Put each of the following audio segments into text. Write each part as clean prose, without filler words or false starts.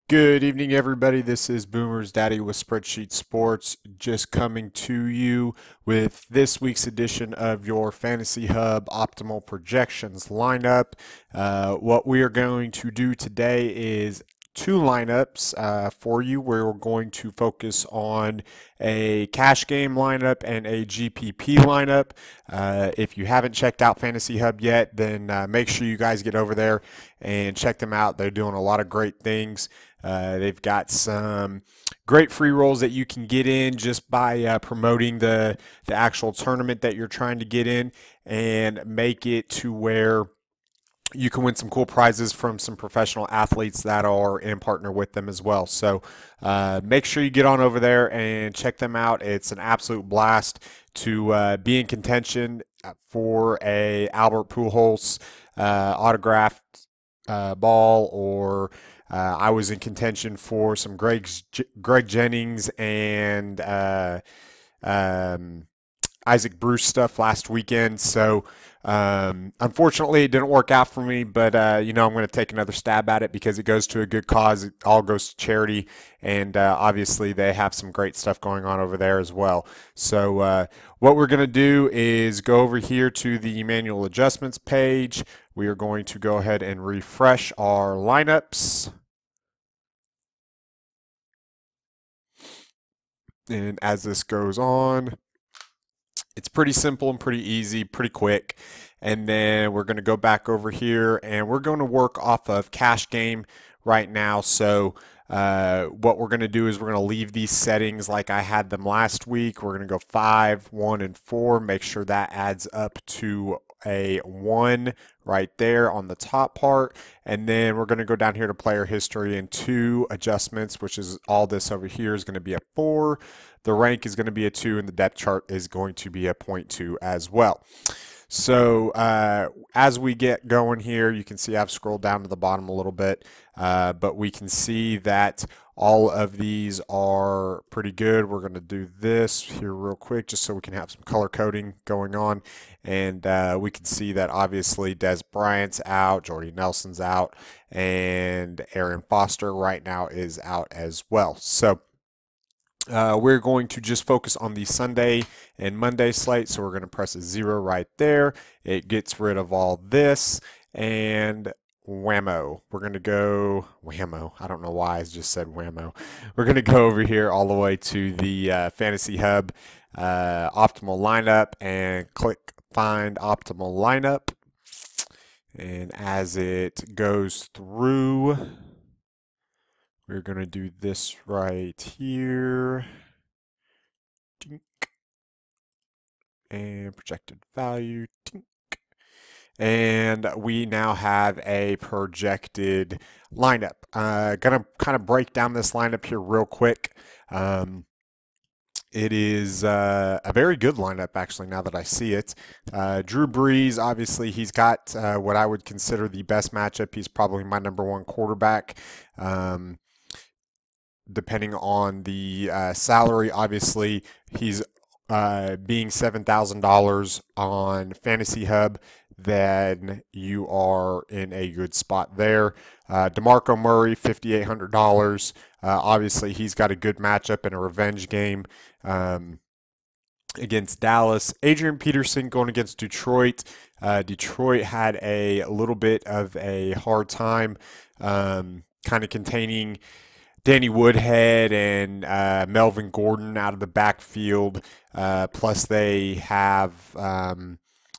Good evening, everybody. This is BoomersDaddy with Spreadsheet Sports, just coming to you with this week's edition of your Fantasy Hub Optimal Projections lineup. What we are going to do today is two lineups for you. We're going to focus on a cash game lineup and a GPP lineup. If you haven't checked out Fantasy Hub yet, then make sure you guys get over there and check them out. They're doing a lot of great things. They've got some great free rolls that you can get in just by promoting the actual tournament that you're trying to get in, and make it to where you can win some cool prizes from some professional athletes that are in partner with them as well. So make sure you get on over there and check them out. It's an absolute blast to be in contention for a Albert Pujols autographed ball, or I was in contention for some Greg Jennings and Isaac Bruce stuff last weekend. So unfortunately, it didn't work out for me, but I'm going to take another stab at it because it goes to a good cause. It all goes to charity, and obviously they have some great stuff going on over there as well. So what we're going to do is go over here to the manual adjustments page. We are going to go ahead and refresh our lineups. And as this goes on, it's pretty simple and pretty easy, pretty quick. And then we're going to go back over here and we're going to work off of cash game right now. So what we're going to do is we're going to leave these settings like I had them last week. We're going to go 5, 1, and 4. Make sure that adds up to a 1 right there on the top part. And then we're going to go down here to player history and 2 adjustments, which is all this over here is going to be a 4. The rank is going to be a 2, and the depth chart is going to be a 0.2 as well. So as we get going here, you can see I've scrolled down to the bottom a little bit, but we can see that all of these are pretty good. We're going to do this here real quick just so we can have some color coding going on. And we can see that obviously Des Bryant's out, Jordy Nelson's out, and Aaron Foster right now is out as well. So we're going to just focus on the Sunday and Monday slate. So we're going to press a 0 right there. It gets rid of all this, and whammo. We're going to go whammo. I don't know why I just said whammo. We're going to go over here all the way to the Fantasy Hub optimal lineup and click find optimal lineup. And as it goes through, we're going to do this right here. Tink. And projected value. Tink. And we now have a projected lineup. Going to kind of break down this lineup here real quick. It is a very good lineup, actually, now that I see it. Drew Brees, obviously, he's got what I would consider the best matchup. He's probably my #1 quarterback. Depending on the salary, obviously, he's being $7,000 on Fantasy Hub, then you are in a good spot there. DeMarco Murray, $5,800. Obviously, he's got a good matchup in a revenge game against Dallas. Adrian Peterson going against Detroit. Detroit had a little bit of a hard time kind of containing Danny Woodhead and Melvin Gordon out of the backfield. Plus, they have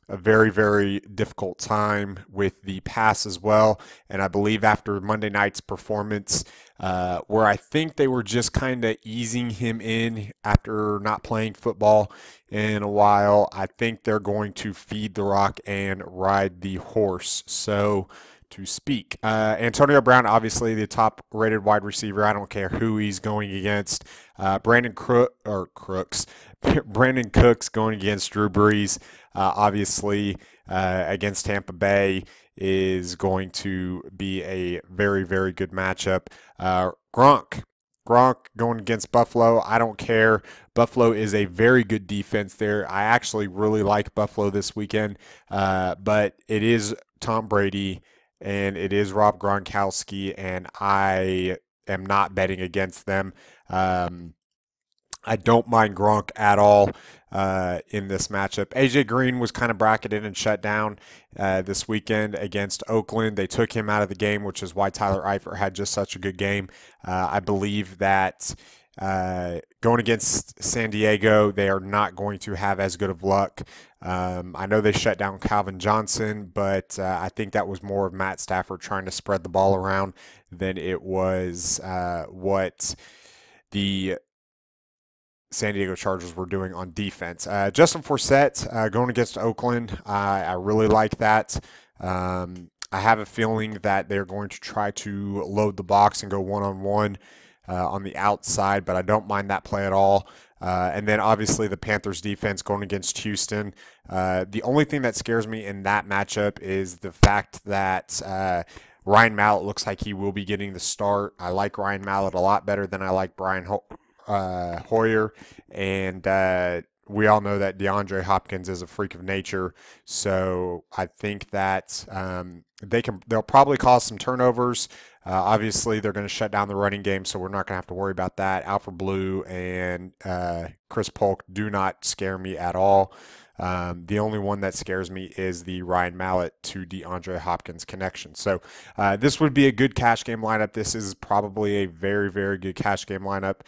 a very, very difficult time with the pass as well. And I believe after Monday night's performance, where I think they were just kind of easing him in after not playing football in a while, I think they're going to feed the rock and ride the horse, so to speak. Antonio Brown, obviously the top rated wide receiver. I don't care who he's going against. Brandon Cooks going against Drew Brees. Obviously against Tampa Bay is going to be a very, very good matchup. Gronk going against Buffalo. I don't care. Buffalo is a very good defense there. I actually really like Buffalo this weekend, but it is Tom Brady and it is Rob Gronkowski, and I am not betting against them. I don't mind Gronk at all in this matchup. AJ Green was kind of bracketed and shut down this weekend against Oakland. They took him out of the game, which is why Tyler Eifert had just such a good game. I believe that going against San Diego, they are not going to have as good of luck. I know they shut down Calvin Johnson, but I think that was more of Matt Stafford trying to spread the ball around than it was what the San Diego Chargers were doing on defense. Justin Forsett going against Oakland, I really like that. I have a feeling that they're going to try to load the box and go one-on-one on the outside, but I don't mind that play at all. And then obviously the Panthers defense going against Houston. The only thing that scares me in that matchup is the fact that Ryan Mallett looks like he will be getting the start. I like Ryan Mallett a lot better than I like Brian Hoyer, and we all know that DeAndre Hopkins is a freak of nature. So I think that they'll probably cause some turnovers. Obviously, they're going to shut down the running game, so we're not going to have to worry about that. Alfred Blue and Chris Polk do not scare me at all. The only one that scares me is the Ryan Mallett to DeAndre Hopkins connection. So this would be a good cash game lineup. This is probably a very, very good cash game lineup.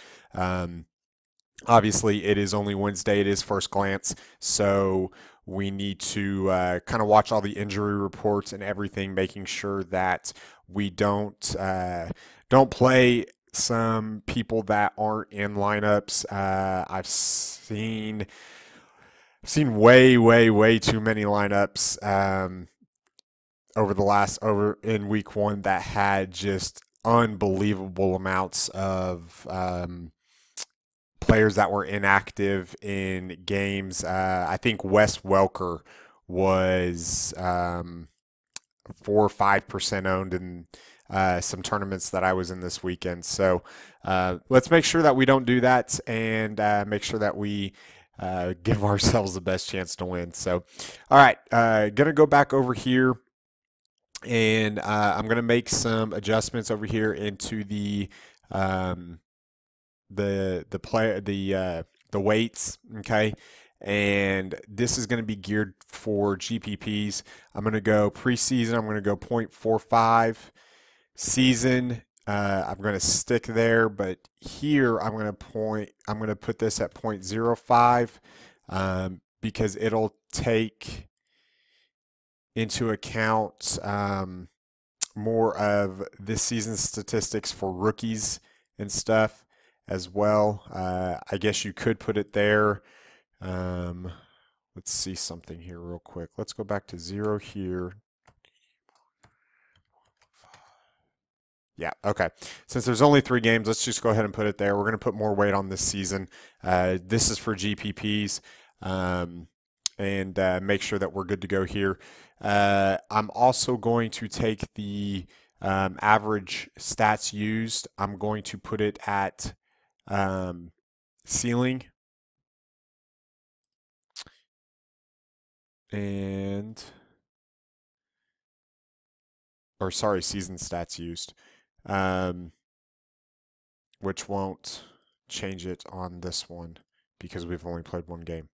Obviously, it is only Wednesday. It is first glance. So we need to kind of watch all the injury reports and everything, making sure that we don't play some people that aren't in lineups. I've seen way too many lineups over in week one that had just unbelievable amounts of players that were inactive in games. I think Wes Welker was 4 or 5% owned in some tournaments that I was in this weekend. So let's make sure that we don't do that and make sure that we give ourselves the best chance to win. So, all right, gonna go back over here, and I'm gonna make some adjustments over here into the weights. Okay. And this is going to be geared for GPPs. I'm going to go preseason. I'm going to go 0.45 season. I'm going to stick there, but here I'm going to put this at 0.05 because it'll take into account more of this season's statistics for rookies and stuff as well. I guess you could put it there. Let's see something here real quick. Let's go back to 0 here. Yeah, okay. Since there's only 3 games, let's just go ahead and put it there. We're going to put more weight on this season. This is for GPPs, and make sure that we're good to go here. I'm also going to take the average stats used. I'm going to put it at ceiling. Season stats used, which won't change it on this one because we've only played 1 game.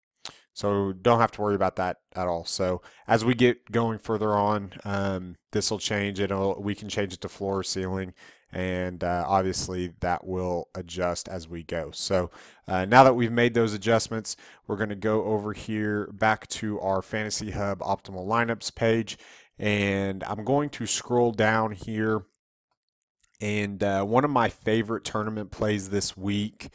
So don't have to worry about that at all. So as we get going further on, this will change. We can change it to floor or ceiling, and obviously that will adjust as we go. So now that we've made those adjustments, we're going to go over here back to our Fantasy Hub Optimal Lineups page, and I'm going to scroll down here. And one of my favorite tournament plays this week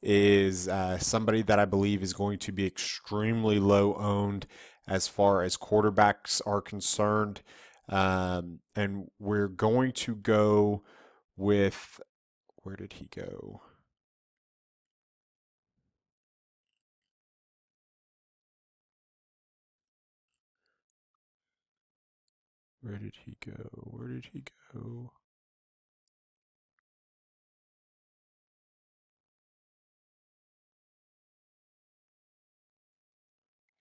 is somebody that I believe is going to be extremely low owned as far as quarterbacks are concerned. And we're going to go with, where did he go? Where did he go? Where did he go?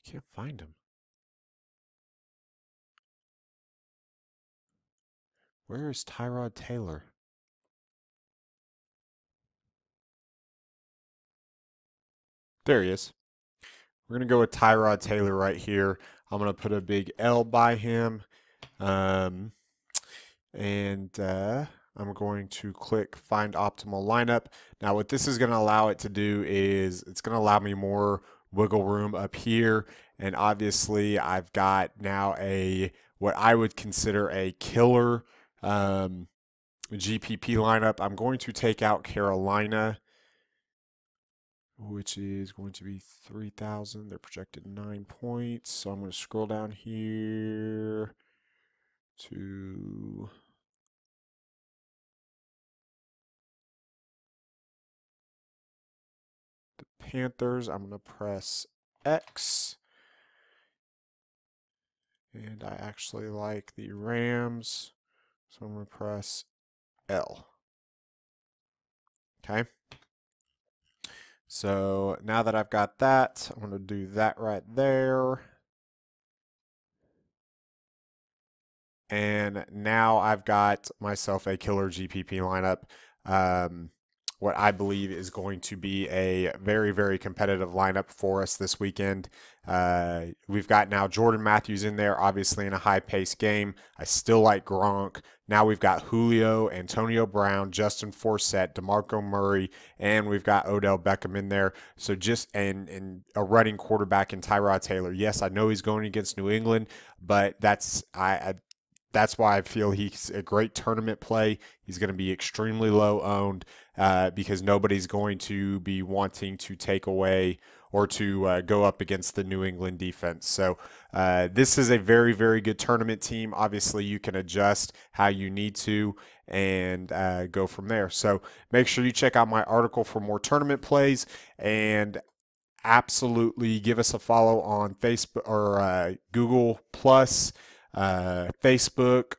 I can't find him. Where is Tyrod Taylor? There he is. We're going to go with Tyrod Taylor right here. I'm going to put a big L by him. Um, and I'm going to click Find Optimal Lineup. Now, what this is going to allow it to do is it's going to allow me more wiggle room up here. And obviously, I've got now what I would consider a killer GPP lineup. I'm going to take out Carolina, which is going to be 3,000. They're projected 9 points. So I'm going to scroll down here to the Panthers. I'm going to press X. And I actually like the Rams. So I'm going to press L. Okay. So now that I've got that, I'm going to do that right there. And now I've got myself a killer GPP lineup. What I believe is going to be a very, very competitive lineup for us this weekend. We've got now Jordan Matthews in there, obviously in a high-paced game. I still like Gronk. Now we've got Julio, Antonio Brown, Justin Forsett, DeMarco Murray, and we've got Odell Beckham in there. So and a running quarterback in Tyrod Taylor. Yes, I know he's going against New England, but that's why I feel he's a great tournament play. He's going to be extremely low owned because nobody's going to be wanting to take away or to go up against the New England defense. So this is a very, very good tournament team. Obviously, you can adjust how you need to and go from there. So make sure you check out my article for more tournament plays, and absolutely give us a follow on Facebook or Google Plus, Facebook,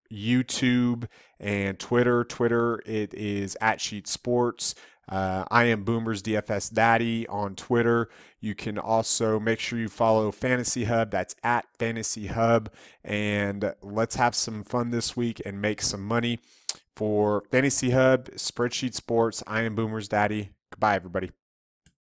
YouTube, and Twitter. Twitter, it is @SheetSports. I am Boomers DFS Daddy on Twitter. You can also make sure you follow Fantasy Hub. That's @Fantasy Hub. And let's have some fun this week and make some money. For Fantasy Hub, Spreadsheet Sports, I am Boomers Daddy. Goodbye, everybody.